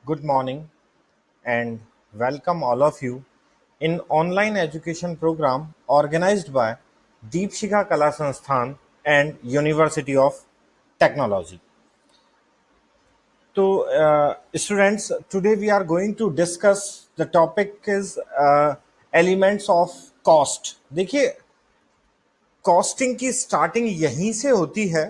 Good morning and welcome all of you in online education program organized by Deepshikha Kala Sansthan and University of Technology. So, students, today we are going to discuss the topic is elements of cost. देखिए, costing की starting यहीं से होती है।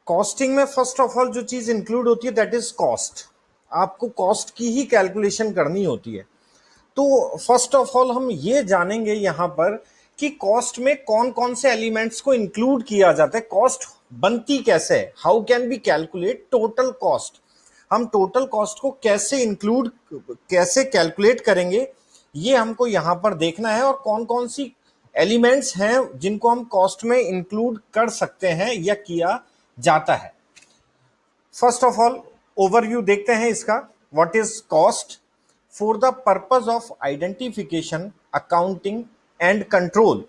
Costing में first of all जो चीज include होती है दैट इज कॉस्ट। आपको कॉस्ट की ही कैलकुलेशन करनी होती है। तो फर्स्ट ऑफ ऑल हम ये जानेंगे यहाँ पर कि कॉस्ट में कौन कौन से एलिमेंट्स को इंक्लूड किया जाता है, कॉस्ट बनती कैसे है, how can be calculate total cost. हम टोटल कॉस्ट को कैसे कैलकुलेट करेंगे, ये हमको यहाँ पर देखना है। और कौन कौन सी एलिमेंट्स हैं जिनको हम कॉस्ट में इंक्लूड कर सकते हैं या किया जाता है। फर्स्ट ऑफ ऑल ओवरव्यू देखते हैं इसका। What is cost? For the purpose of identification, accounting and control,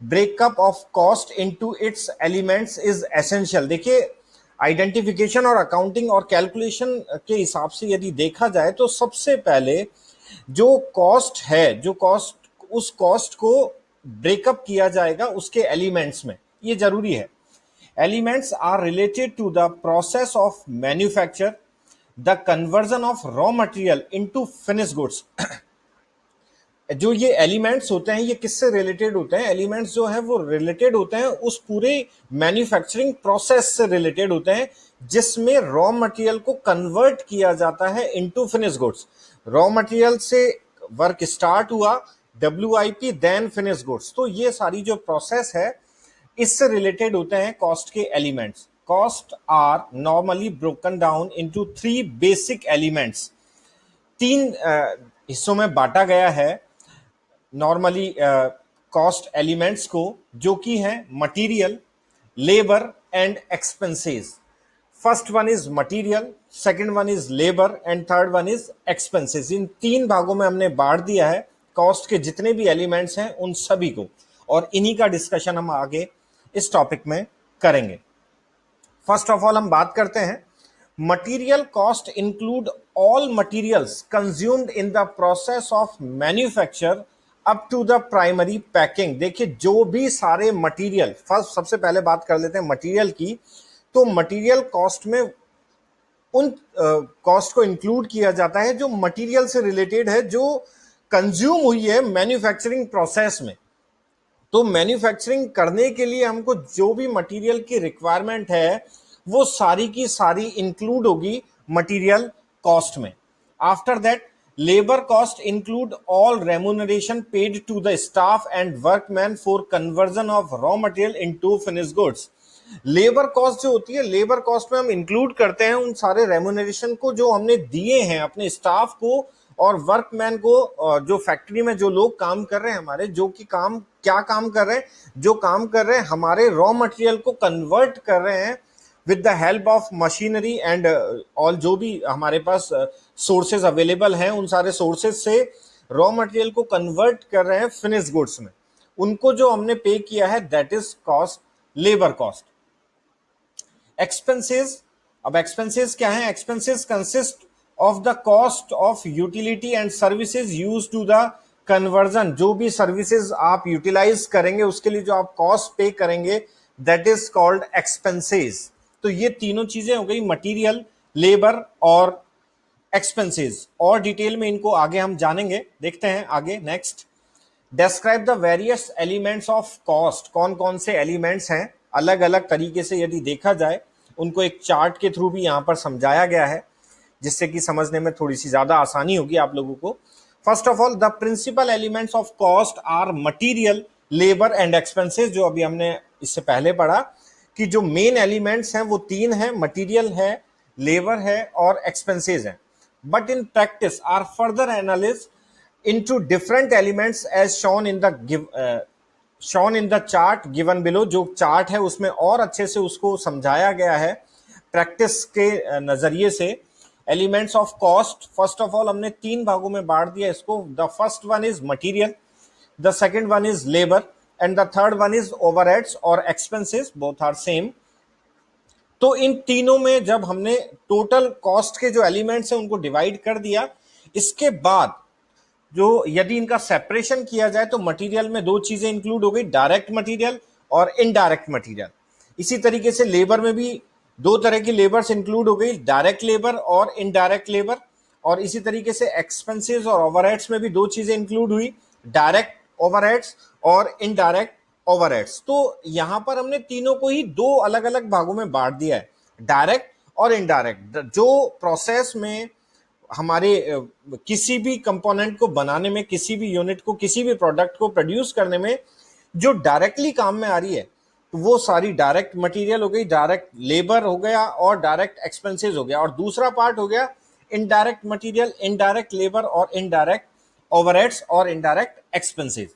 breakup of cost into its elements is essential. देखिए, आइडेंटिफिकेशन और अकाउंटिंग और कैलकुलेशन के हिसाब से यदि देखा जाए तो सबसे पहले जो कॉस्ट है, जो कॉस्ट, उस कॉस्ट को ब्रेकअप किया जाएगा उसके एलिमेंट्स में, ये जरूरी है। Elements are related to the process of manufacture, the conversion of raw material into finished goods. जो ये एलिमेंट्स होते हैं ये किससे रिलेटेड होते हैं? एलिमेंट्स जो है वो रिलेटेड होते हैं उस पूरे मैन्युफैक्चरिंग प्रोसेस से रिलेटेड होते हैं जिसमें रॉ मटेरियल को कन्वर्ट किया जाता है into finish goods. Raw material से वर्क स्टार्ट हुआ, WIP देन फिनिश गुड्स। तो ये सारी जो प्रोसेस है इससे रिलेटेड होते हैं कॉस्ट के elements. Cost are normally broken down into three basic elements. तीन हिस्सों में बांटा गया है नॉर्मली कॉस्ट एलिमेंट्स को, जो कि हैं material, labour and expenses. First one is material, second one is labour and third one is expenses. इन तीन भागों में हमने बांट दिया है कॉस्ट के जितने भी एलिमेंट्स हैं उन सभी को, और इन्हीं का डिस्कशन हम आगे इस टॉपिक में करेंगे। फर्स्ट ऑफ ऑल हम बात करते हैं material cost include all materials consumed in the process of manufacture up to the primary packing. देखिए, जो भी सारे मटेरियल, फर्स्ट सबसे पहले बात कर लेते हैं मटेरियल की। तो मटेरियल कॉस्ट में उन कॉस्ट को इंक्लूड किया जाता है जो मटेरियल से रिलेटेड है, जो कंज्यूम हुई है मैन्युफैक्चरिंग प्रोसेस में। तो मैन्युफैक्चरिंग करने के लिए हमको जो भी मटेरियल की रिक्वायरमेंट है वो सारी की सारी इंक्लूड होगी मटेरियल कॉस्ट में। After that labour cost include all remuneration paid to the staff and workman for conversion of raw material into finish goods. Labour cost जो होती है, लेबर कॉस्ट में हम इंक्लूड करते हैं उन सारे रेम्यूनरेशन को जो हमने दिए हैं अपने स्टाफ को और वर्कमैन को, जो फैक्ट्री में जो लोग काम कर रहे हैं हमारे, जो कि काम क्या काम कर रहे हैं, जो काम कर रहे हैं हमारे रॉ मटेरियल को कन्वर्ट कर रहे हैं with the help of machinery and all, जो भी हमारे पास सोर्सेज अवेलेबल हैं उन सारे सोर्सेज से रॉ मटेरियल को कन्वर्ट कर रहे हैं फिनिश गुड्स में। उनको जो हमने पे किया है that is cost, labour cost. Expenses, अब एक्सपेंसेस क्या है? Expenses consist of the cost of utility and services use to the conversion. जो भी सर्विसेज आप यूटिलाइज करेंगे उसके लिए जो आप कॉस्ट पे करेंगे दैट इज कॉल्ड एक्सपेंसेस। तो ये तीनों चीजें हो गई, मटेरियल, लेबर और एक्सपेंसेस। और डिटेल में इनको आगे हम जानेंगे। देखते हैं आगे next. Describe the various elements of cost. कौन कौन से एलिमेंट्स हैं अलग अलग तरीके से यदि देखा जाए उनको एक चार्ट के थ्रू भी यहां पर समझाया गया है जिससे कि समझने में थोड़ी सी ज्यादा आसानी होगी आप लोगों को। First of all the principal elements of cost are material, labour and expenses. जो अभी हमने इससे पहले पढ़ा कि जो मेन एलिमेंट्स हैं वो तीन हैं, मटेरियल है, लेबर है और एक्सपेंसेस हैं। But in practice are further analyse into different elements as shown in the chart given below। जो चार्ट है उसमें और अच्छे से उसको समझाया गया है प्रैक्टिस के नजरिए से। Elements of cost first of all हमने तीन भागों में बांट दिया इसको। The first one is material, the second one is labour and the third one is overheads और एक्सपेंसेस, बोथ आर सेम। तो इन तीनों में जब हमने टोटल कॉस्ट के जो एलिमेंट्स हैं उनको डिवाइड कर दिया, इसके बाद जो यदि इनका सेपरेशन किया जाए तो मटेरियल में दो चीजें इंक्लूड हो गई, डायरेक्ट मटेरियल और इनडायरेक्ट मटेरियल। इसी तरीके से लेबर में भी दो तरह की लेबर्स इंक्लूड हो गई, डायरेक्ट लेबर और इनडायरेक्ट लेबर। और इसी तरीके से एक्सपेंसेस और ओवरहेड्स में भी दो चीजें इंक्लूड हुई, डायरेक्ट ओवरहेड्स और इनडायरेक्ट ओवरहेड्स। तो यहां पर हमने तीनों को ही दो अलग अलग भागों में बांट दिया है, डायरेक्ट और इनडायरेक्ट। जो प्रोसेस में हमारे किसी भी कंपोनेंट को बनाने में, किसी भी यूनिट को, किसी भी प्रोडक्ट को प्रोड्यूस करने में जो डायरेक्टली काम में आ रही है, तो वो सारी डायरेक्ट मटेरियल हो गई, डायरेक्ट लेबर हो गया और डायरेक्ट एक्सपेंसेस हो गया। और दूसरा पार्ट हो गया इनडायरेक्ट मटेरियल, इनडायरेक्ट लेबर और इनडायरेक्ट ओवरहेड्स और इनडायरेक्ट एक्सपेंसेस।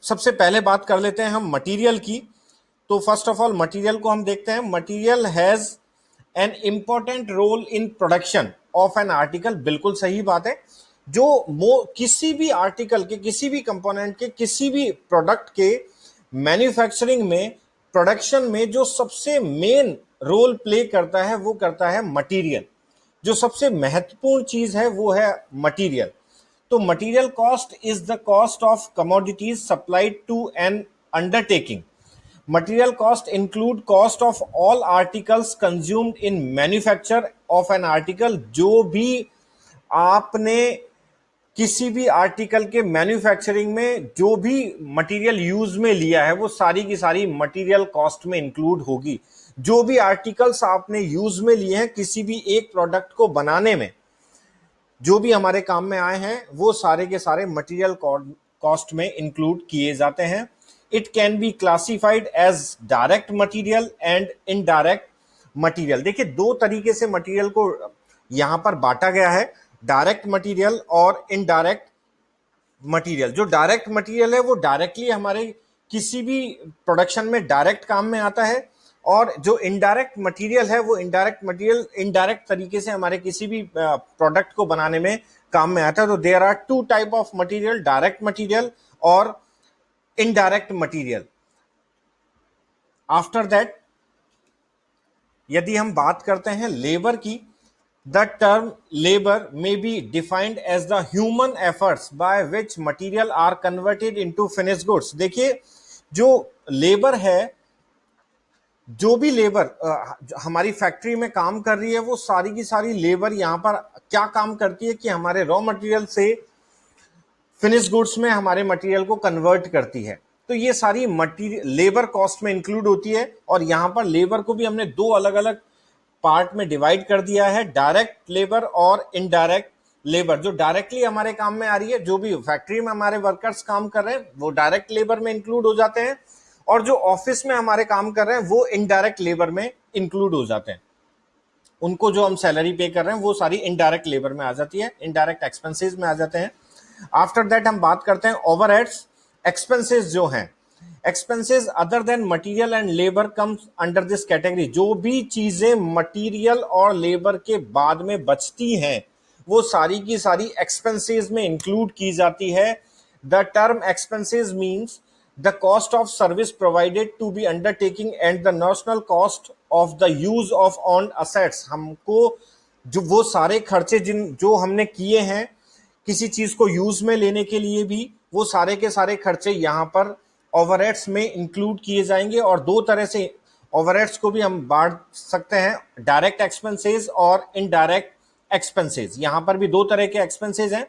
सबसे पहले बात कर लेते हैं हम मटेरियल की। तो फर्स्ट ऑफ ऑल मटेरियल को हम देखते हैं। Material has an important role in production of an article. बिल्कुल सही बात है। जो किसी भी आर्टिकल के, किसी भी कंपोनेंट के, किसी भी प्रोडक्ट के मैन्युफैक्चरिंग में, प्रोडक्शन में जो सबसे मेन रोल प्ले करता है वो करता है मटेरियल। जो सबसे महत्वपूर्ण चीज है वो है मटेरियल। तो material cost is the cost of commodities supplied to an undertaking. Material cost include cost of all articles consumed in manufacture of an article। जो भी आपने किसी भी आर्टिकल के मैन्युफैक्चरिंग में जो भी मटेरियल यूज में लिया है वो सारी की सारी मटेरियल कॉस्ट में इंक्लूड होगी। जो भी आर्टिकल्स आपने यूज में लिए हैं किसी भी एक प्रोडक्ट को बनाने में, जो भी हमारे काम में आए हैं, वो सारे के सारे मटेरियल कॉस्ट में इंक्लूड किए जाते हैं। It can be classified as direct material and indirect material. देखिए दो तरीके से मटेरियल को यहां पर बांटा गया है, डायरेक्ट मटेरियल और इनडायरेक्ट मटेरियल। जो डायरेक्ट मटेरियल है वो डायरेक्टली हमारे किसी भी प्रोडक्शन में डायरेक्ट काम में आता है, और जो इनडायरेक्ट मटेरियल है वो इनडायरेक्ट मटेरियल इनडायरेक्ट तरीके से हमारे किसी भी प्रोडक्ट को बनाने में काम में आता है। तो there are two type of material, direct material और इनडायरेक्ट मटेरियल। आफ्टर दैट यदि हम बात करते हैं लेबर की, the term labour may be defined as the human efforts by which material are converted into finished goods. देखिए जो labour है, जो भी लेबर हमारी फैक्ट्री में काम कर रही है, वो सारी की सारी लेबर यहां पर क्या काम करती है कि हमारे रॉ मटेरियल से फिनिश गुड्स में हमारे मटेरियल को कन्वर्ट करती है। तो ये सारी मटेरियल लेबर कॉस्ट में इंक्लूड होती है। और यहां पर लेबर को भी हमने दो अलग अलग पार्ट में डिवाइड कर दिया है, डायरेक्ट लेबर और इनडायरेक्ट लेबर। जो डायरेक्टली हमारे काम में आ रही है, जो भी फैक्ट्री में हमारे वर्कर्स काम कर रहे हैं वो डायरेक्ट लेबर में इंक्लूड हो जाते हैं, और जो ऑफिस में हमारे काम कर रहे हैं वो इनडायरेक्ट लेबर में इंक्लूड हो जाते हैं। उनको जो हम सैलरी पे कर रहे हैं वो सारी इनडायरेक्ट लेबर में आ जाती है, इनडायरेक्ट एक्सपेंसेस में आ जाते हैं। आफ्टर दैट हम बात करते हैं ओवरहेड्स। एक्सपेंसेस जो हैं, expenses other than material and labour comes under this category. जो भी चीजें मटेरियल और लेबर के बाद में बचती हैं वो सारी की सारी एक्सपेंसेस में इंक्लूड की जाती है। The term expenses means the cost of service provided to be undertaking and the national cost of the use of owned assets। हमको जो वो सारे खर्चे जो हमने किए हैं किसी चीज को यूज में लेने के लिए भी, वो सारे के सारे खर्चे यहाँ पर ओवरहेड्स में इंक्लूड किए जाएंगे। और दो तरह से ओवरहेड्स को भी हम बांट सकते हैं, डायरेक्ट एक्सपेंसेस और इनडायरेक्ट एक्सपेंसेस। यहाँ पर भी दो तरह के एक्सपेंसेस हैं।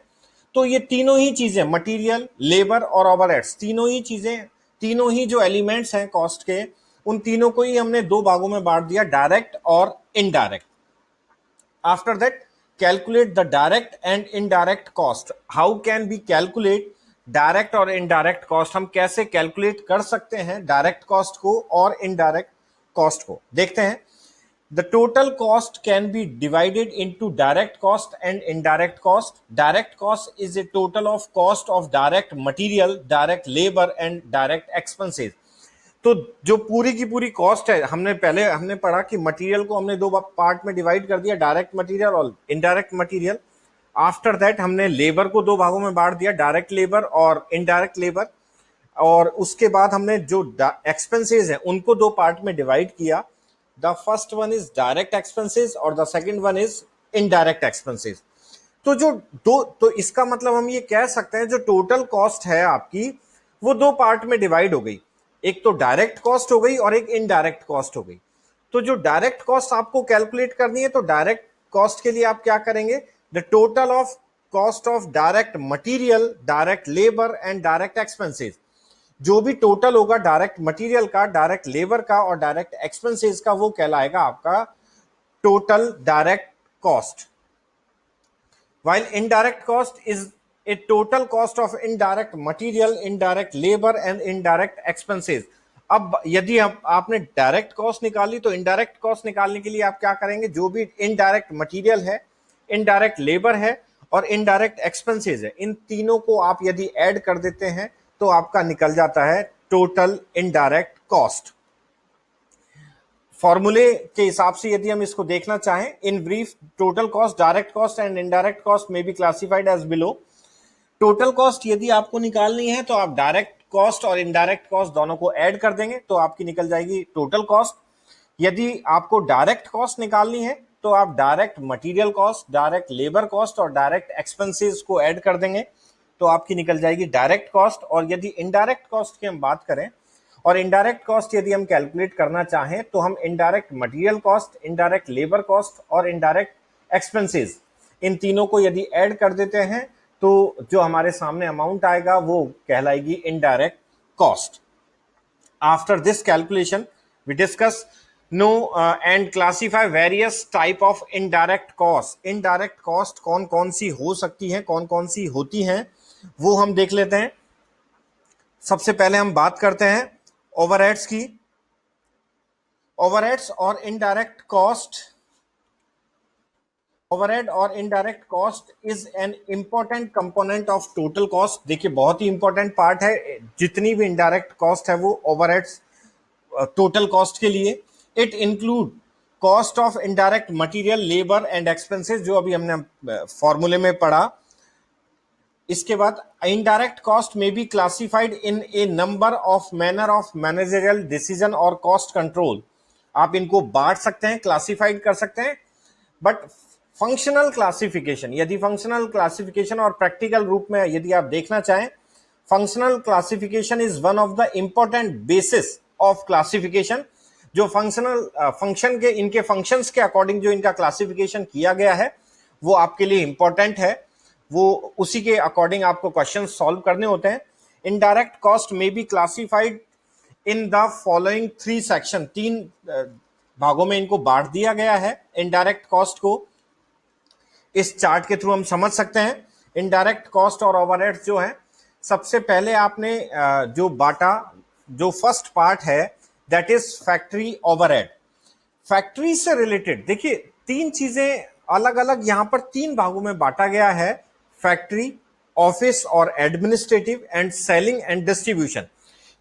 तो ये तीनों ही चीजें, मटेरियल, लेबर और ओवरहेड्स, तीनों ही चीजें, तीनों ही जो एलिमेंट्स हैं कॉस्ट के, उन तीनों को ही हमने दो भागों में बांट दिया, डायरेक्ट और indirect. After that calculate the direct and indirect cost. How can be calculate direct और इनडायरेक्ट कॉस्ट? हम कैसे कैलकुलेट कर सकते हैं डायरेक्ट कॉस्ट को और इनडायरेक्ट कॉस्ट को, देखते हैं। The total cost can be divided into direct cost and indirect cost. Direct cost is a total of cost of direct material, direct labor and direct expenses. तो जो पूरी की पूरी कॉस्ट है, हमने पढ़ा कि मटेरियल को हमने दो पार्ट में डिवाइड कर दिया, डायरेक्ट मटेरियल और इनडायरेक्ट मटेरियल। आफ्टर दैट हमने लेबर को दो भागों में बांट दिया, डायरेक्ट लेबर और इनडायरेक्ट लेबर। और उसके बाद हमने जो एक्सपेंसेस हैं उनको दो पार्ट में डिवाइड किया, the first one is direct expenses और the second one is indirect expenses. तो जो दो, तो इसका मतलब हम ये कह सकते हैं जो टोटल कॉस्ट है आपकी वो दो पार्ट में डिवाइड हो गई, एक तो डायरेक्ट कॉस्ट हो गई और एक इनडायरेक्ट कॉस्ट हो गई। तो जो डायरेक्ट कॉस्ट आपको कैलकुलेट करनी है तो डायरेक्ट कॉस्ट के लिए आप क्या करेंगे, the total of cost of direct material, direct labour and direct expenses. जो भी टोटल होगा डायरेक्ट मटेरियल का, डायरेक्ट लेबर का और डायरेक्ट एक्सपेंसेस का वो कहलाएगा आपका total direct cost. while indirect cost is a total cost of indirect material, indirect labor and indirect expenses। अब यदि आपने डायरेक्ट कॉस्ट निकाली तो इनडायरेक्ट कॉस्ट निकालने के लिए आप क्या करेंगे, जो भी इनडायरेक्ट मटेरियल है, इनडायरेक्ट लेबर है और इनडायरेक्ट एक्सपेंसेस है, इन तीनों को आप यदि ऐड कर देते हैं तो आपका निकल जाता है टोटल इनडायरेक्ट कॉस्ट। फॉर्मूले के हिसाब से यदि हम इसको देखना चाहें, in brief total cost, direct cost and indirect cost में be classified as below. Total cost यदि आपको निकालनी है तो आप डायरेक्ट कॉस्ट और इनडायरेक्ट कॉस्ट दोनों को ऐड कर देंगे तो आपकी निकल जाएगी टोटल कॉस्ट। यदि आपको डायरेक्ट कॉस्ट निकालनी है तो आप direct material cost, direct labour cost और डायरेक्ट एक्सपेंसेस को ऐड कर देंगे तो आपकी निकल जाएगी डायरेक्ट कॉस्ट। और यदि इनडायरेक्ट कॉस्ट की हम बात करें और इनडायरेक्ट कॉस्ट यदि हम कैलकुलेट करना चाहें तो हम indirect material cost, indirect labour cost और इनडायरेक्ट एक्सपेंसेस, इन तीनों को यदि ऐड कर देते हैं तो जो हमारे सामने अमाउंट आएगा वो कहलाएगी indirect cost. After this calculation we discuss now and classify various type of indirect cost. Indirect cost कौन कौन सी हो सकती हैं, कौन कौन सी होती हैं, वो हम देख लेते हैं। सबसे पहले हम बात करते हैं ओवरहेड्स की। ओवरहेड्स और इनडायरेक्ट कॉस्ट, ओवरहेड और indirect cost is an important component of total cost. देखिए बहुत ही इंपॉर्टेंट पार्ट है, जितनी भी इनडायरेक्ट कॉस्ट है वो ओवरहेड्स टोटल कॉस्ट के लिए। It include cost of indirect material, labour and expenses, जो अभी हमने फॉर्मूले में पढ़ा। इसके बाद इनडायरेक्ट कॉस्ट में be classified in A number of manner of managerial decision और कॉस्ट कंट्रोल। आप इनको बांट सकते हैं, क्लासिफाइड कर सकते हैं, बट फंक्शनल क्लासिफिकेशन, यदि फंक्शनल क्लासिफिकेशन और प्रैक्टिकल रूप में यदि आप देखना चाहें, functional classification is one of the important basis of classification. जो फंक्शन के, इनके फंक्शंस के अकॉर्डिंग जो इनका क्लासिफिकेशन किया गया है वो आपके लिए इंपॉर्टेंट है, वो उसी के अकॉर्डिंग आपको क्वेश्चन सॉल्व करने होते हैं। इनडायरेक्ट कॉस्ट में be classified in the following three section. तीन भागों में इनको बांट दिया गया है इनडायरेक्ट कॉस्ट को। इस चार्ट के थ्रू हम समझ सकते हैं इनडायरेक्ट कॉस्ट और ओवरहेड्स जो है। सबसे पहले आपने जो बांटा, जो फर्स्ट पार्ट है that is factory overhead. Factory से रिलेटेड देखिए तीन चीजें अलग अलग यहां पर तीन भागों में बांटा गया है, फैक्ट्री, ऑफिस और administrative and selling and distribution.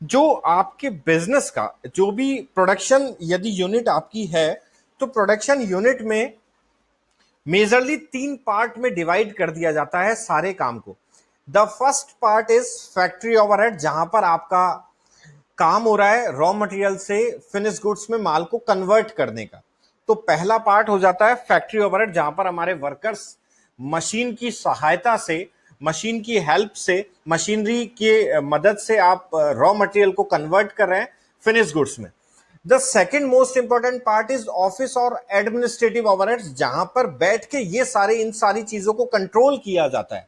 जो आपके बिजनेस का जो भी प्रोडक्शन यदि यूनिट आपकी है तो प्रोडक्शन यूनिट में मेजरली तीन पार्ट में डिवाइड कर दिया जाता है सारे काम को। The first part is factory overhead, जहां पर आपका काम हो रहा है रॉ मटेरियल से फिनिश गुड्स में माल को कन्वर्ट करने का। तो पहला पार्ट हो जाता है फैक्ट्री ओवरहेड, जहां पर हमारे वर्कर्स मशीन की सहायता से, मशीन की हेल्प से, मशीनरी के मदद से आप रॉ मटेरियल को कन्वर्ट कर रहे हैं फिनिश गुड्स में। The second most important part is office और एडमिनिस्ट्रेटिव ओवरहेड्स, जहां पर बैठ के ये सारे इन सारी चीजों को कंट्रोल किया जाता है।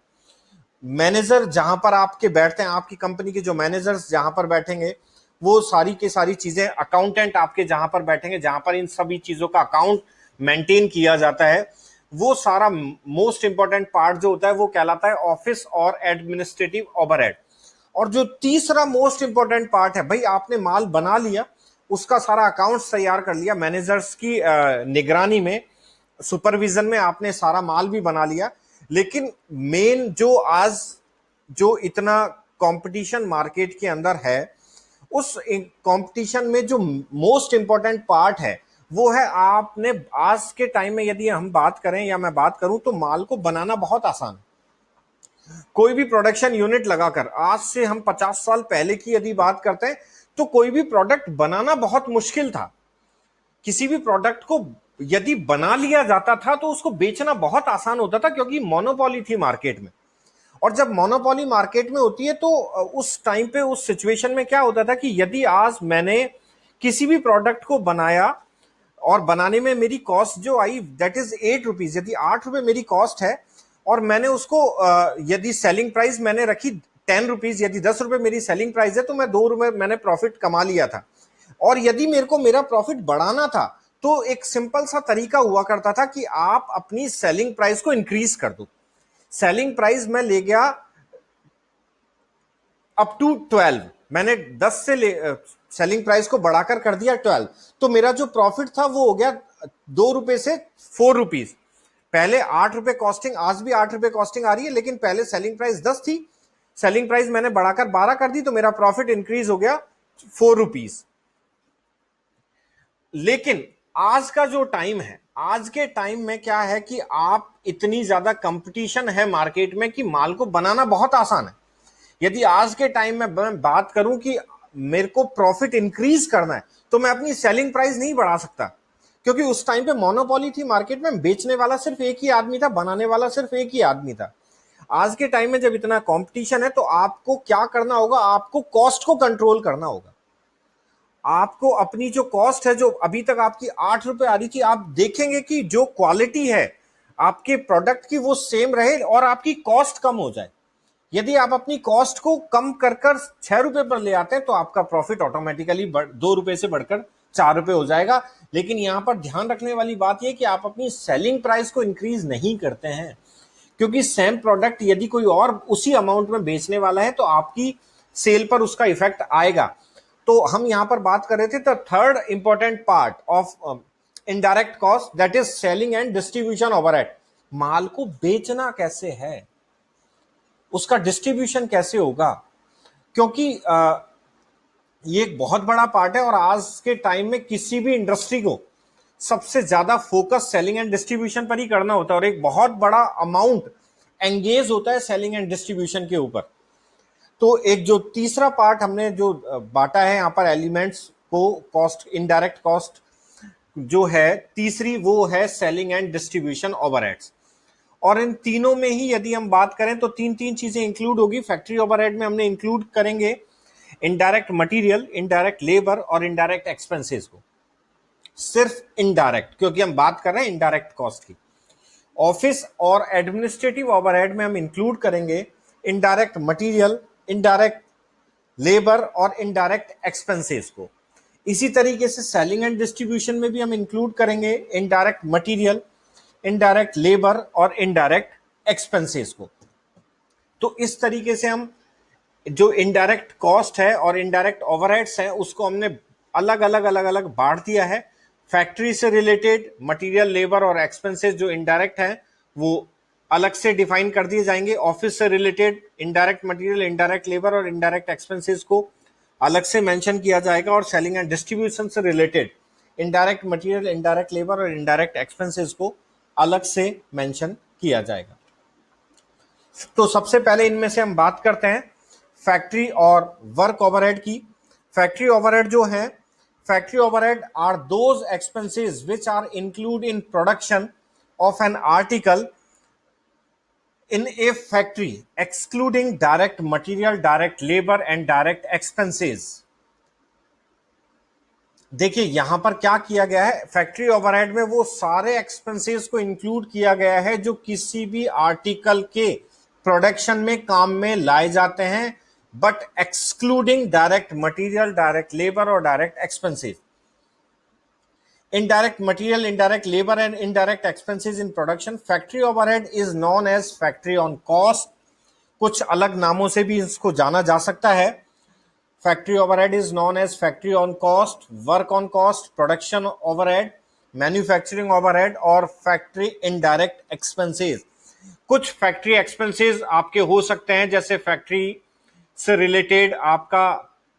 मैनेजर जहां पर आपके बैठते हैं, आपकी कंपनी के जो मैनेजर्स जहां पर बैठेंगे वो सारी की सारी चीजें, अकाउंटेंट आपके जहां पर बैठेंगे, जहां पर इन सभी चीजों का अकाउंट मेंटेन किया जाता है, वो सारा मोस्ट इंपॉर्टेंट पार्ट जो होता है वो कहलाता है ऑफिस और एडमिनिस्ट्रेटिव ओवरहेड। और जो तीसरा मोस्ट इंपॉर्टेंट पार्ट है, भाई आपने माल बना लिया, उसका सारा अकाउंट्स तैयार कर लिया, मैनेजर्स की निगरानी में, सुपरविजन में आपने सारा माल भी बना लिया, लेकिन मेन जो आज जो इतना कंपटीशन मार्केट के अंदर है, उस कंपटीशन में जो मोस्ट इंपॉर्टेंट पार्ट है वो है, आपने आज के टाइम में यदि हम बात करें या मैं बात करूं तो माल को बनाना बहुत आसान। कोई भी प्रोडक्शन यूनिट लगाकर, आज से हम 50 साल पहले की यदि बात करते हैं तो कोई भी प्रोडक्ट बनाना बहुत मुश्किल था। किसी भी प्रोडक्ट को यदि बना लिया जाता था तो उसको बेचना बहुत आसान होता था, क्योंकि मोनोपोली थी मार्केट में। और जब मोनोपोली मार्केट में होती है तो उस टाइम पे उस सिचुएशन में क्या होता था कि यदि आज मैंने किसी भी प्रोडक्ट को बनाया और बनाने में मेरी कॉस्ट जो आई दैट इज 8 रुपीज, यदि 8 रुपए मेरी कॉस्ट है और मैंने उसको यदि सेलिंग प्राइस मैंने रखी 10 रुपीज, यदि 10 रुपए मेरी सेलिंग प्राइस है तो मैं 2 रुपए मैंने प्रॉफिट कमा लिया था। और यदि मेरे को मेरा प्रॉफिट बढ़ाना था तो एक सिंपल सा तरीका हुआ करता था कि आप अपनी सेलिंग प्राइस को इंक्रीज कर दो। सेलिंग प्राइस मैं ले गया अप टू 12, मैंने 10 से सेलिंग प्राइस को बढ़ाकर कर दिया 12, तो मेरा जो प्रॉफिट था वो हो गया 2 रुपए से 4 रुपीज। पहले 8 रुपए कॉस्टिंग, आज भी 8 रुपए कॉस्टिंग आ रही है, लेकिन पहले सेलिंग प्राइस 10 थी, सेलिंग प्राइस मैंने बढ़ाकर 12 कर दी तो मेरा प्रॉफिट इंक्रीज हो गया 4 रुपीज। लेकिन आज का जो टाइम है, आज के टाइम में क्या है कि आप इतनी ज्यादा कंपटीशन है मार्केट में कि माल को बनाना बहुत आसान है। यदि आज के टाइम में मैं बात करूं कि मेरे को प्रॉफिट इंक्रीज करना है तो मैं अपनी सेलिंग प्राइस नहीं बढ़ा सकता, क्योंकि उस टाइम पे मोनोपोली थी मार्केट में, बेचने वाला सिर्फ एक ही आदमी था, बनाने वाला सिर्फ एक ही आदमी था। आज के टाइम में जब इतना कंपटीशन है तो आपको क्या करना होगा, आपको कॉस्ट को कंट्रोल करना होगा। आपको अपनी जो कॉस्ट है, जो अभी तक आपकी 8 रुपए आ रही थी, आप देखेंगे कि जो क्वालिटी है आपके प्रोडक्ट की वो सेम रहे और आपकी कॉस्ट कम हो जाए। यदि आप अपनी कॉस्ट को कम कर 6 रुपए पर ले आते हैं तो आपका प्रॉफिट ऑटोमेटिकली 2 रुपए से बढ़कर 4 रुपए हो जाएगा। लेकिन यहां पर ध्यान रखने वाली बात यह कि आप अपनी सेलिंग प्राइस को इंक्रीज नहीं करते हैं, क्योंकि सेम प्रोडक्ट यदि कोई और उसी अमाउंट में बेचने वाला है तो आपकी सेल पर उसका इफेक्ट आएगा। तो हम यहां पर बात कर रहे थे the third important part of indirect cost, that is selling and distribution overhead. माल को बेचना कैसे है, उसका डिस्ट्रीब्यूशन कैसे होगा, क्योंकि ये एक बहुत बड़ा पार्ट है। और आज के टाइम में किसी भी इंडस्ट्री को सबसे ज्यादा फोकस सेलिंग एंड डिस्ट्रीब्यूशन पर ही करना होता है और एक बहुत बड़ा अमाउंट एंगेज होता है सेलिंग एंड डिस्ट्रीब्यूशन के ऊपर। तो एक जो तीसरा पार्ट हमने जो बांटा है यहां पर एलिमेंट्स को, कॉस्ट, इनडायरेक्ट कॉस्ट जो है तीसरी, वो है सेलिंग एंड डिस्ट्रीब्यूशन ओवरहेड्स। और इन तीनों में ही यदि हम बात करें तो तीन तीन चीजें इंक्लूड होगी। फैक्ट्री ओवरहेड में हमने इंक्लूड करेंगे इनडायरेक्ट मटेरियल, इनडायरेक्ट लेबर और इनडायरेक्ट एक्सपेंसेस को, सिर्फ इनडायरेक्ट, क्योंकि हम बात कर रहे हैं इनडायरेक्ट कॉस्ट की। ऑफिस और एडमिनिस्ट्रेटिव ओवरहेड में हम इंक्लूड करेंगे इनडायरेक्ट मटेरियल, इनडायरेक्ट लेबर और इनडायरेक्ट एक्सपेंसेस को। इसी तरीके से सेलिंग एंड डिस्ट्रीब्यूशन में भी हम इंक्लूड करेंगे इनडायरेक्ट मटेरियल, इनडायरेक्ट लेबर और इनडायरेक्ट एक्सपेंसेस को। तो इस तरीके से हम जो इनडायरेक्ट कॉस्ट है और इनडायरेक्ट ओवरहेड्स हैं उसको हमने अलग अलग अलग अलग बांट दिया है। फैक्ट्री से रिलेटेड मटेरियल, लेबर और एक्सपेंसेस जो इनडायरेक्ट हैं वो अलग से डिफाइन कर दिए जाएंगे। ऑफिस से related indirect material, indirect labour और इनडायरेक्ट एक्सपेंसेस को अलग से मेंशन किया जाएगा। और सेलिंग एंड डिस्ट्रीब्यूशन से related indirect material, indirect labour और इनडायरेक्ट एक्सपेंसेस को अलग से मेंशन किया जाएगा। तो सबसे पहले इनमें से हम बात करते हैं फैक्ट्री और वर्क ओवरहेड की। फैक्ट्री ओवरहेड जो है, factory overhead are those expenses which are include in production of an article in a factory excluding direct material, direct labor and direct expenses। देखिए यहां पर क्या किया गया है, फैक्ट्री ओवरहेड में वो सारे एक्सपेंसेस को इंक्लूड किया गया है जो किसी भी आर्टिकल के प्रोडक्शन में काम में लाए जाते हैं, but excluding direct material, direct labour और direct expenses. Indirect material, indirect labor and indirect expenses in production. Factory overhead is known as factory on cost। कुछ अलग नामों से भी इसको जाना जा सकता है। Factory overhead is known as factory on cost, work on cost, production overhead, manufacturing overhead और factory indirect expenses। कुछ फैक्ट्री एक्सपेंसेस आपके हो सकते हैं, जैसे फैक्ट्री से रिलेटेड आपका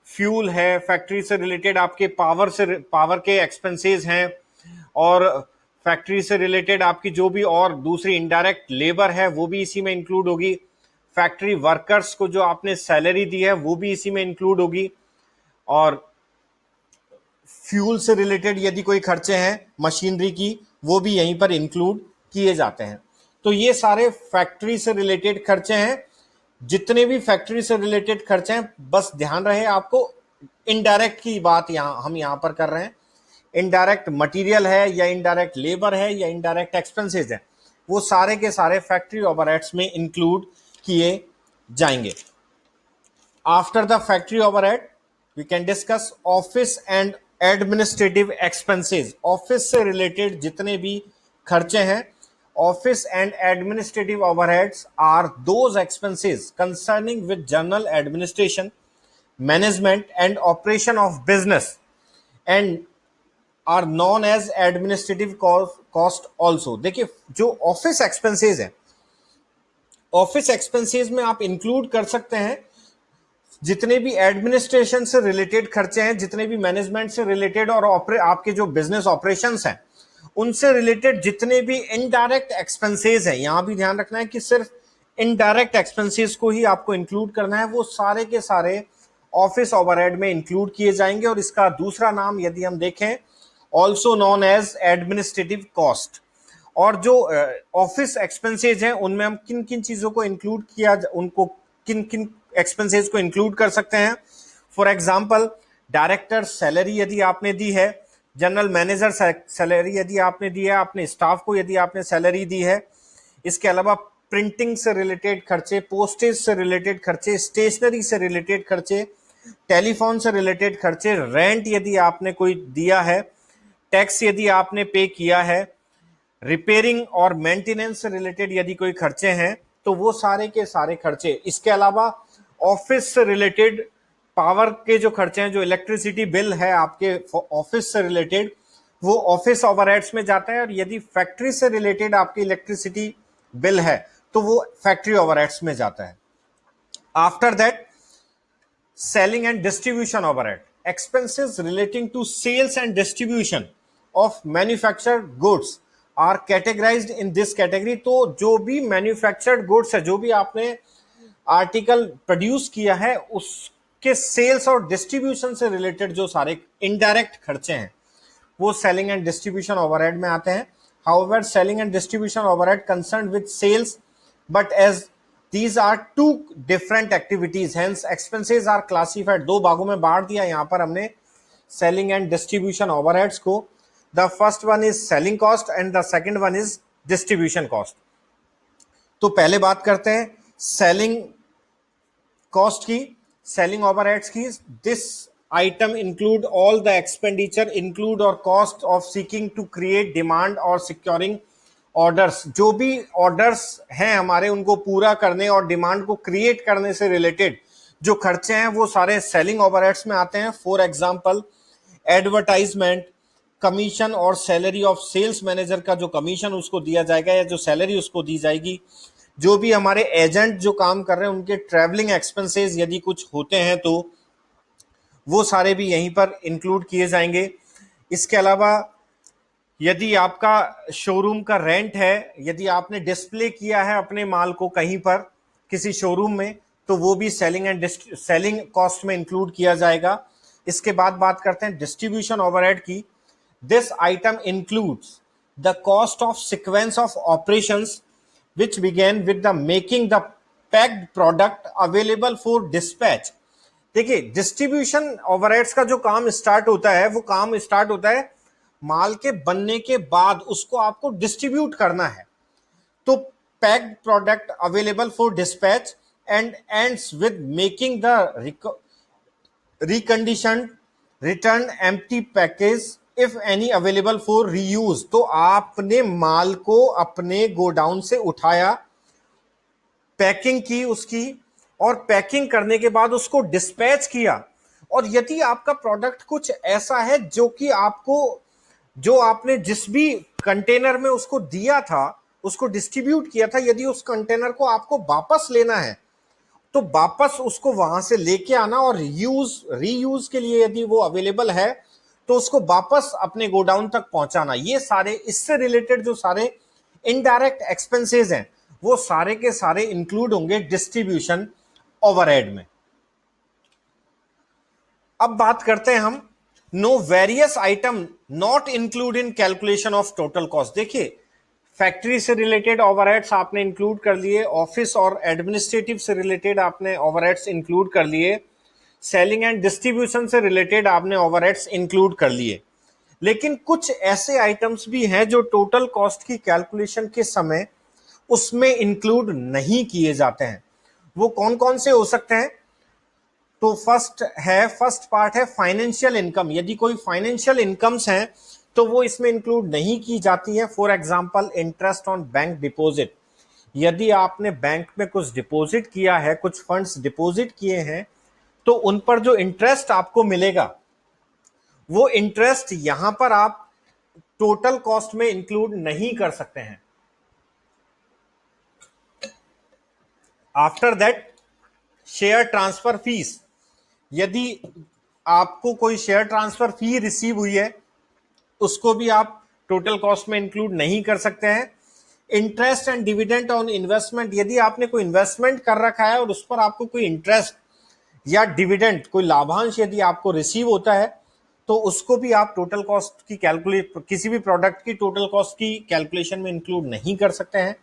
फ्यूल है, फैक्ट्री से रिलेटेड आपके पावर के एक्सपेंसेस हैं, और फैक्ट्री से रिलेटेड आपकी जो भी और दूसरी इनडायरेक्ट लेबर है वो भी इसी में इंक्लूड होगी। फैक्ट्री वर्कर्स को जो आपने सैलरी दी है वो भी इसी में इंक्लूड होगी। और फ्यूल से रिलेटेड यदि कोई खर्चे हैं मशीनरी की, वो भी यहीं पर इंक्लूड किए जाते हैं। तो ये सारे फैक्ट्री से रिलेटेड खर्चे हैं। जितने भी फैक्ट्री से रिलेटेड खर्चे हैं, बस ध्यान रहे आपको, इनडायरेक्ट की बात हम यहां पर कर रहे हैं। इनडायरेक्ट मटेरियल है या इनडायरेक्ट लेबर है या इनडायरेक्ट एक्सपेंसेस है, वो सारे के सारे फैक्ट्री ओवरहेड्स में इंक्लूड किए जाएंगे। After the factory overhead we can discuss office and administrative expenses. Office से रिलेटेड जितने भी खर्चे हैं, office and administrative overheads are those expenses concerning with general administration, management and operation of business and are known as administrative cost also. देखिए, जो office expenses है, office expenses में आप इंक्लूड कर सकते हैं जितने भी एडमिनिस्ट्रेशन से रिलेटेड खर्चे हैं, जितने भी मैनेजमेंट से रिलेटेड और आपके जो बिजनेस ऑपरेशंस हैं उनसे रिलेटेड जितने भी इनडायरेक्ट एक्सपेंसेस हैं। यहां भी ध्यान रखना है कि सिर्फ इनडायरेक्ट एक्सपेंसेस को ही आपको इंक्लूड करना है, वो सारे के सारे ऑफिस ओवरहेड में इंक्लूड किए जाएंगे। और इसका दूसरा नाम यदि हम देखें, also known as administrative cost. और जो ऑफिस एक्सपेंसेज हैं उनमें हम किन किन चीजों को इंक्लूड उनको किन किन एक्सपेंसेस को इंक्लूड कर सकते हैं। फॉर एग्जांपल, डायरेक्टर सैलरी यदि आपने दी है, जनरल मैनेजर सैलरी यदि आपने दी है, अपने स्टाफ को यदि आपने सैलरी दी है, इसके अलावा प्रिंटिंग से रिलेटेड खर्चे, पोस्टेज से रिलेटेड खर्चे, स्टेशनरी से रिलेटेड खर्चे, टेलीफोन से रिलेटेड खर्चे, रेंट यदि आपने कोई दिया है, टैक्स यदि आपने पे किया है, रिपेयरिंग और मेंटेनेंस से रिलेटेड यदि कोई खर्चे हैं, तो वो सारे के सारे खर्चे। इसके अलावा ऑफिस से रिलेटेड पावर के जो खर्चे हैं, जो इलेक्ट्रिसिटी बिल है आपके ऑफिस से रिलेटेड, वो ऑफिस ओवरहेड्स में जाता है। और यदि फैक्ट्री से रिलेटेड आपकी इलेक्ट्रिसिटी बिल है तो वो फैक्ट्री ओवरहेड्स में जाता है। After that, selling and distribution overhead, expenses relating to sales and distribution of manufactured goods are categorized in this category। तो जो भी मैन्युफैक्चर्ड गुड्स है, जो भी आपने आर्टिकल प्रोड्यूस किया है, उसके सेल्स और डिस्ट्रीब्यूशन से रिलेटेड जो सारे इनडायरेक्ट खर्चे हैं वो सेलिंग एंड डिस्ट्रीब्यूशन ओवरहेड में आते हैं। However, selling and distribution overhead concern with sales, but as these are two different activities, hence expenses are classified। दो भागों में बांट दिया यहां पर हमने selling and distribution overheads को। the first one is selling cost and the second one is distribution cost। तो पहले बात करते हैं selling cost की, selling overheads की। this item include all the expenditure include or cost of seeking to create demand or securing orders. जो भी orders हैं हमारे, उनको पूरा करने और डिमांड को क्रिएट करने से रिलेटेड जो खर्चे हैं वो सारे सेलिंग ओवरहेड्स में आते हैं। फॉर एग्जांपल, एडवर्टाइजमेंट, कमीशन और सैलरी ऑफ सेल्स मैनेजर का जो कमीशन उसको दिया जाएगा या जो सैलरी उसको दी जाएगी, जो भी हमारे एजेंट जो काम कर रहे हैं उनके ट्रैवलिंग एक्सपेंसेस यदि कुछ होते हैं तो वो सारे भी यहीं पर इंक्लूड किए जाएंगे। इसके अलावा यदि आपका शोरूम का रेंट है, यदि आपने डिस्प्ले किया है अपने माल को कहीं पर किसी शोरूम में, तो वो भी सेलिंग कॉस्ट में इंक्लूड किया जाएगा। इसके बाद बात करते हैं डिस्ट्रीब्यूशन ओवरहेड की। This item includes the cost of sequence of operations which begin with the making the packed product available for dispatch. देखिए, डिस्ट्रीब्यूशन ओवरहेड्स का जो काम स्टार्ट होता है, वो काम स्टार्ट होता है माल के बनने के बाद उसको आपको डिस्ट्रीब्यूट करना है। तो packed product available for dispatch and ends with making the reconditioned return empty package if any available for reuse. तो आपने माल को अपने गोडाउन से उठाया, पैकिंग की उसकी, और पैकिंग करने के बाद उसको डिस्पैच किया। और यदि आपका प्रोडक्ट कुछ ऐसा है जो कि आपको, जो आपने जिस भी कंटेनर में उसको दिया था, उसको डिस्ट्रीब्यूट किया था, यदि उस कंटेनर को आपको वापस लेना है तो वापस उसको वहां से लेके आना, और रीयूज के लिए यदि वो अवेलेबल है तो उसको वापस अपने गोडाउन तक पहुंचाना। ये सारे इससे रिलेटेड जो सारे इनडायरेक्ट एक्सपेंसेस हैं वो सारे के सारे इंक्लूड होंगे डिस्ट्रीब्यूशन ओवरहेड में। अब बात करते हैं हम know various item not include in calculation of total cost. देखिए, फैक्ट्री से रिलेटेड ओवरहेड्स आपने इंक्लूड कर लिए, ऑफिस और एडमिनिस्ट्रेटिव से रिलेटेड आपने ओवरहेड्स इंक्लूड कर लिए, सेलिंग एंड डिस्ट्रीब्यूशन से रिलेटेड आपने ओवरहेड्स इंक्लूड कर लिए। लेकिन कुछ ऐसे आइटम्स भी हैं जो टोटल कॉस्ट की कैलकुलेशन के समय उसमें इंक्लूड नहीं किए जाते हैं। वो कौन कौन से हो सकते हैं? तो फर्स्ट पार्ट है फाइनेंशियल इनकम। यदि कोई फाइनेंशियल इनकम्स हैं तो वो इसमें इंक्लूड नहीं की जाती है। For example, interest on bank deposit. यदि आपने बैंक में कुछ डिपॉजिट किया है, कुछ फंड्स डिपॉजिट किए हैं, तो उन पर जो इंटरेस्ट आपको मिलेगा, वो इंटरेस्ट यहां पर आप टोटल कॉस्ट में इंक्लूड नहीं कर सकते हैं। After that, share transfer fees. यदि आपको कोई शेयर ट्रांसफर फी रिसीव हुई है, उसको भी आप टोटल कॉस्ट में इंक्लूड नहीं कर सकते हैं। Interest and dividend on investment. यदि आपने कोई इन्वेस्टमेंट कर रखा है और उस पर आपको कोई इंटरेस्ट या डिविडेंड, कोई लाभांश यदि आपको रिसीव होता है, तो उसको भी आप टोटल कॉस्ट की किसी भी प्रोडक्ट की टोटल कॉस्ट की कैलकुलेशन में इंक्लूड नहीं कर सकते हैं।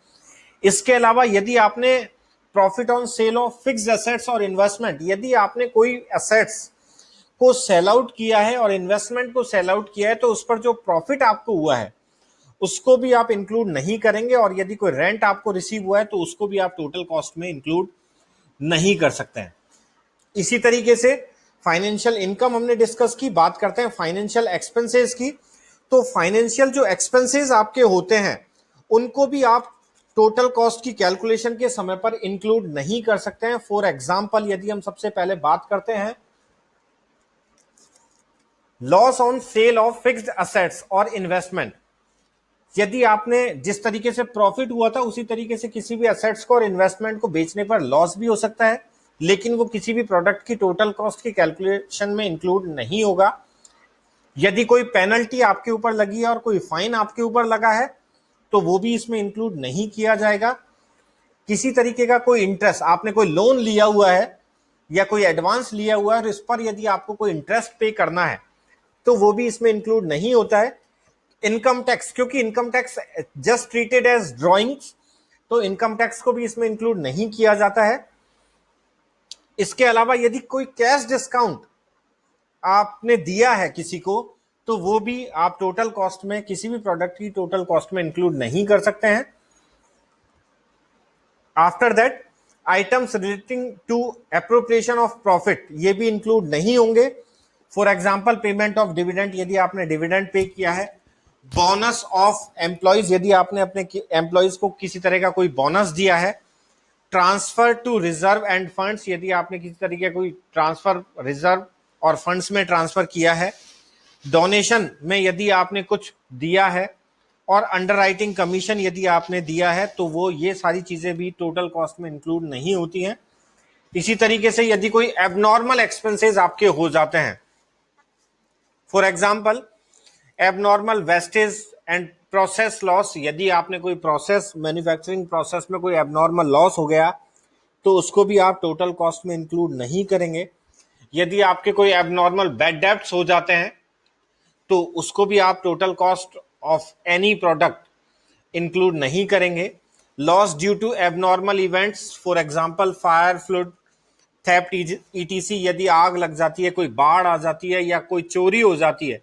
इसके अलावा यदि आपने profit on sale of fixed assets और इन्वेस्टमेंट, यदि आपने कोई एसेट्स को सेल आउट किया है और इन्वेस्टमेंट को सेल आउट किया है, तो उस पर जो प्रॉफिट आपको हुआ है उसको भी आप इंक्लूड नहीं करेंगे। और यदि कोई रेंट आपको रिसीव हुआ है तो उसको भी आप टोटल कॉस्ट में इंक्लूड नहीं कर सकते हैं। इसी तरीके से फाइनेंशियल इनकम हमने डिस्कस की। बात करते हैं फाइनेंशियल एक्सपेंसेस की। तो फाइनेंशियल जो एक्सपेंसेस आपके होते हैं, उनको भी आप टोटल कॉस्ट की कैलकुलेशन के समय पर इंक्लूड नहीं कर सकते हैं। फॉर एग्जांपल, यदि हम सबसे पहले बात करते हैं loss on sale of fixed assets और इन्वेस्टमेंट। यदि आपने जिस तरीके से प्रॉफिट हुआ था उसी तरीके से किसी भी असेट्स को और इन्वेस्टमेंट को बेचने पर लॉस भी हो सकता है, लेकिन वो किसी भी प्रोडक्ट की टोटल कॉस्ट की कैलकुलेशन में इंक्लूड नहीं होगा। यदि कोई पेनल्टी आपके ऊपर लगी है और कोई फाइन आपके ऊपर लगा है, तो वो भी इसमें इंक्लूड नहीं किया जाएगा। किसी तरीके का कोई इंटरेस्ट, आपने कोई लोन लिया हुआ है या कोई एडवांस लिया हुआ है और इस पर यदि आपको कोई इंटरेस्ट पे करना है, तो वो भी इसमें इंक्लूड नहीं होता है। इनकम टैक्स, क्योंकि income tax just treated as drawings, तो इनकम टैक्स को भी इसमें इंक्लूड नहीं किया जाता है। इसके अलावा यदि कोई कैश डिस्काउंट आपने दिया है किसी को, तो वो भी आप टोटल कॉस्ट में, किसी भी प्रोडक्ट की टोटल कॉस्ट में इंक्लूड नहीं कर सकते हैं। After that, items relating to appropriation of profit, ये भी इंक्लूड नहीं होंगे। For example, payment of dividend, यदि आपने डिविडेंड पे किया है, बोनस ऑफ एम्प्लॉइज, यदि आपने अपने एम्प्लॉइज को किसी तरह का कोई बोनस दिया है, transfer to reserve and funds, यदि आपने किसी तरीके कोई ट्रांसफर रिजर्व और फंड्स में ट्रांसफर किया है, डोनेशन में यदि आपने कुछ दिया है, और अंडरराइटिंग कमीशन यदि आपने दिया है, तो वो ये सारी चीजें भी टोटल कॉस्ट में इंक्लूड नहीं होती हैं। इसी तरीके से यदि कोई एबनॉर्मल एक्सपेंसेस आपके हो जाते हैं, for example abnormal wastage and process loss, यदि आपने कोई प्रोसेस, मैन्युफैक्चरिंग प्रोसेस में कोई एबनॉर्मल लॉस हो गया, तो उसको भी आप टोटल कॉस्ट में इंक्लूड नहीं करेंगे। यदि आपके कोई एबनॉर्मल बैड डेब्ट्स हो जाते हैं, तो उसको भी आप total cost of any product include नहीं करेंगे। Loss due to abnormal events, for example fire, flood, theft, ETC, यदि आग लग जाती है, कोई बाढ़ आ जाती है या कोई चोरी हो जाती है,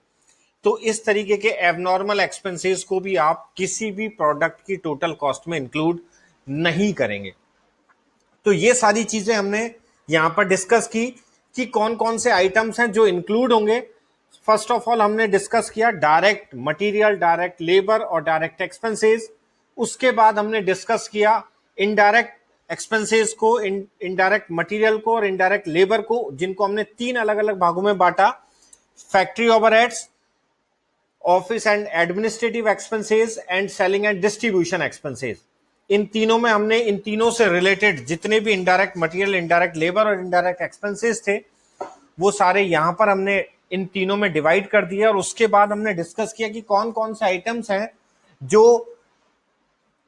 तो इस तरीके के एबनॉर्मल एक्सपेंसेस को भी आप किसी भी प्रोडक्ट की टोटल कॉस्ट में इंक्लूड नहीं करेंगे। तो ये सारी चीजें हमने यहां पर डिस्कस की कि कौन कौन से आइटम्स हैं जो इंक्लूड होंगे। फर्स्ट ऑफ ऑल हमने डिस्कस किया डायरेक्ट मटेरियल, डायरेक्ट लेबर और डायरेक्ट एक्सपेंसेस। उसके बाद हमने डिस्कस किया इनडायरेक्ट एक्सपेंसेस को, इनडायरेक्ट मटेरियल को और इनडायरेक्ट लेबर को, जिनको हमने तीन अलग अलग भागों में बांटा: factory overheads, office and administrative expenses and selling and distribution expenses. इन तीनों में हमने इन तीनों से रिलेटेड जितने भी इनडायरेक्ट मटेरियल, इनडायरेक्ट लेबर और इनडायरेक्ट एक्सपेंसेस थे, वो सारे यहां पर हमने इन तीनों में डिवाइड कर दिया। और उसके बाद हमने डिस्कस किया कि कौन कौन से आइटम्स हैं जो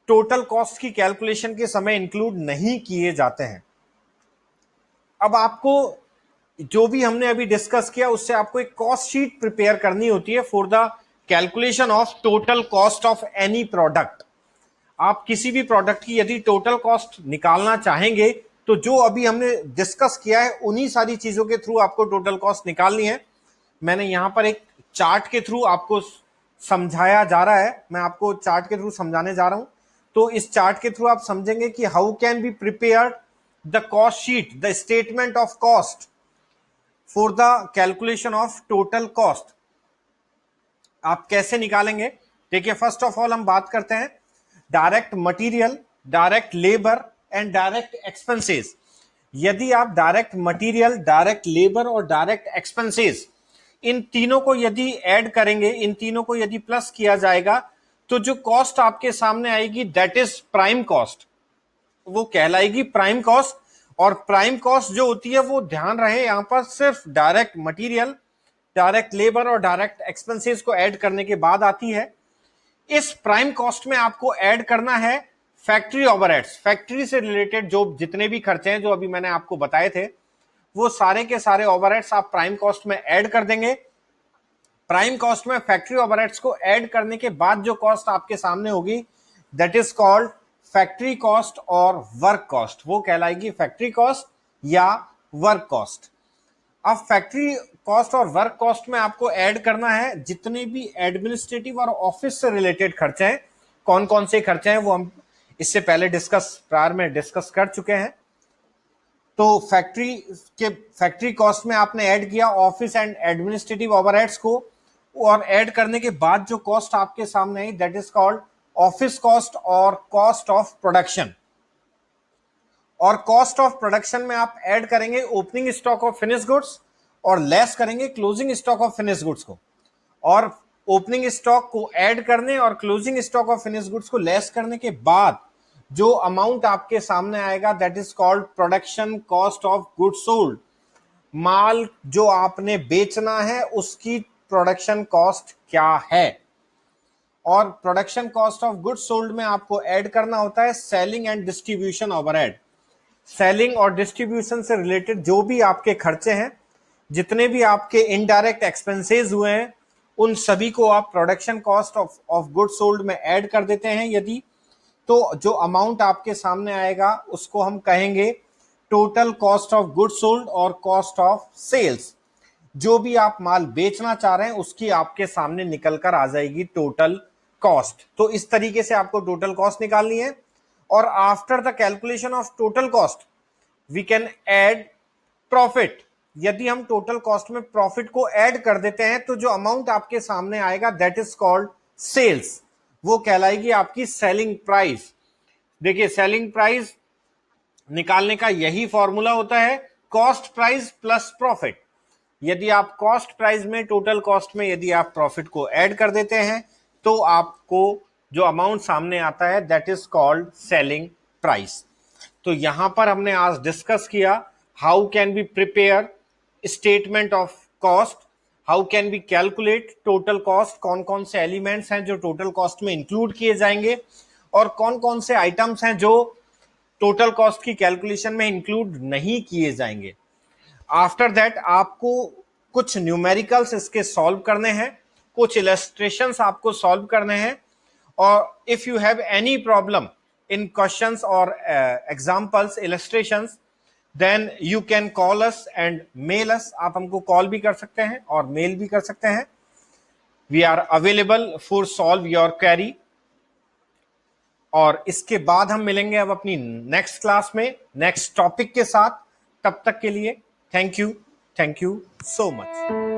टोटल कॉस्ट की कैलकुलेशन के समय इंक्लूड नहीं किए जाते हैं। अब आपको जो भी हमने अभी डिस्कस किया उससे आपको एक कॉस्ट शीट प्रिपेयर करनी होती है for the calculation of total cost of any product. आप किसी भी प्रोडक्ट की यदि टोटल कॉस्ट निकालना चाहेंगे तो जो अभी हमने डिस्कस किया है उन्हीं सारी चीजों के थ्रू आपको टोटल कॉस्ट निकालनी है। मैंने यहां पर एक चार्ट के थ्रू आपको समझाया जा रहा है, मैं आपको चार्ट के थ्रू समझाने जा रहा हूं। तो इस चार्ट के थ्रू आप समझेंगे कि how can be prepare the cost sheet, the statement of cost for the calculation of total cost. आप कैसे निकालेंगे? देखिए, फर्स्ट ऑफ ऑल हम बात करते हैं direct material, direct labour and direct expenses. यदि आप डायरेक्ट मटेरियल, डायरेक्ट लेबर और डायरेक्ट एक्सपेंसेस इन तीनों को यदि ऐड करेंगे, इन तीनों को यदि प्लस किया जाएगा तो जो कॉस्ट आपके सामने आएगी दैट इज प्राइम कॉस्ट, वो कहलाएगी प्राइम कॉस्ट। और प्राइम कॉस्ट जो होती है वो ध्यान रहे यहां पर सिर्फ डायरेक्ट मटेरियल, डायरेक्ट लेबर और डायरेक्ट एक्सपेंसेस को ऐड करने के बाद आती है। इस प्राइम कॉस्ट में आपको ऐड करना है फैक्ट्री ओवरहेड्स। फैक्ट्री से रिलेटेड जो जितने भी खर्चे हैं जो अभी मैंने आपको बताए थे वो सारे के सारे ओवरहेड्स आप प्राइम कॉस्ट में ऐड कर देंगे। प्राइम कॉस्ट में फैक्ट्री ओवरहेड्स को ऐड करने के बाद जो कॉस्ट आपके सामने होगी that is called factory cost और वर्क कॉस्ट, वो कहलाएगी फैक्ट्री कॉस्ट या वर्क कॉस्ट। अब फैक्ट्री कॉस्ट और वर्क कॉस्ट में आपको ऐड करना है जितने भी एडमिनिस्ट्रेटिव और ऑफिस से रिलेटेड खर्चे हैं। कौन कौन से खर्चे हैं वो हम इससे पहले प्रार में डिस्कस कर चुके हैं। तो फैक्ट्री कॉस्ट में आपने ऐड किया ऑफिस एंड एडमिनिस्ट्रेटिव ओवरहेड्स को, और ऐड करने के बाद जो कॉस्ट आपके सामने आई that is called office cost और कॉस्ट ऑफ प्रोडक्शन। और कॉस्ट ऑफ प्रोडक्शन में आप ऐड करेंगे opening stock of finish goods और लेस करेंगे closing stock of finish goods को। और ओपनिंग स्टॉक को ऐड करने और closing stock of finish goods को लेस करने के बाद जो अमाउंट आपके सामने आएगा that is called production cost of goods sold. माल जो आपने बेचना है उसकी प्रोडक्शन कॉस्ट क्या है। और production cost of goods sold में आपको ऐड करना होता है selling and distribution overhead. Selling और डिस्ट्रीब्यूशन से रिलेटेड जो भी आपके खर्चे हैं, जितने भी आपके इनडायरेक्ट एक्सपेंसेस हुए हैं, उन सभी को आप production cost of goods sold में ऐड कर देते हैं। यदि तो जो अमाउंट आपके सामने आएगा उसको हम कहेंगे total cost of goods sold और कॉस्ट ऑफ सेल्स। जो भी आप माल बेचना चाह रहे हैं उसकी आपके सामने निकल कर आ जाएगी टोटल कॉस्ट। तो इस तरीके से आपको टोटल कॉस्ट निकालनी है। और after the calculation of total cost we can add profit. यदि हम टोटल कॉस्ट में प्रॉफिट को ऐड कर देते हैं तो जो अमाउंट आपके सामने आएगा दैट इज कॉल्ड सेल्स, वो कहलाएगी आपकी सेलिंग प्राइस। देखिए, सेलिंग प्राइस निकालने का यही फॉर्मूला होता है कॉस्ट प्राइस प्लस प्रॉफिट। यदि आप कॉस्ट प्राइस में, टोटल कॉस्ट में यदि आप प्रॉफिट को ऐड कर देते हैं तो आपको जो अमाउंट सामने आता है that is called selling price. तो यहां पर हमने आज डिस्कस किया how can be prepare statement of cost, how can be calculate total cost, कौन कौन से एलिमेंट्स हैं जो टोटल कॉस्ट में इंक्लूड किए जाएंगे और कौन कौन से आइटम्स हैं जो टोटल कॉस्ट की कैलकुलेशन में इंक्लूड नहीं किए जाएंगे। आफ्टर दैट आपको कुछ न्यूमेरिकल्स इसके सॉल्व करने हैं, कुछ इलस्ट्रेशंस आपको सॉल्व करने हैं। और if you have any problem in questions और examples, illustrations, then you can call us and mail us. आप हमको कॉल भी कर सकते हैं और मेल भी कर सकते हैं। We are available for solve your query. और इसके बाद हम मिलेंगे अब अपनी नेक्स्ट क्लास में नेक्स्ट टॉपिक के साथ। तब तक के लिए थैंक यू सो मच।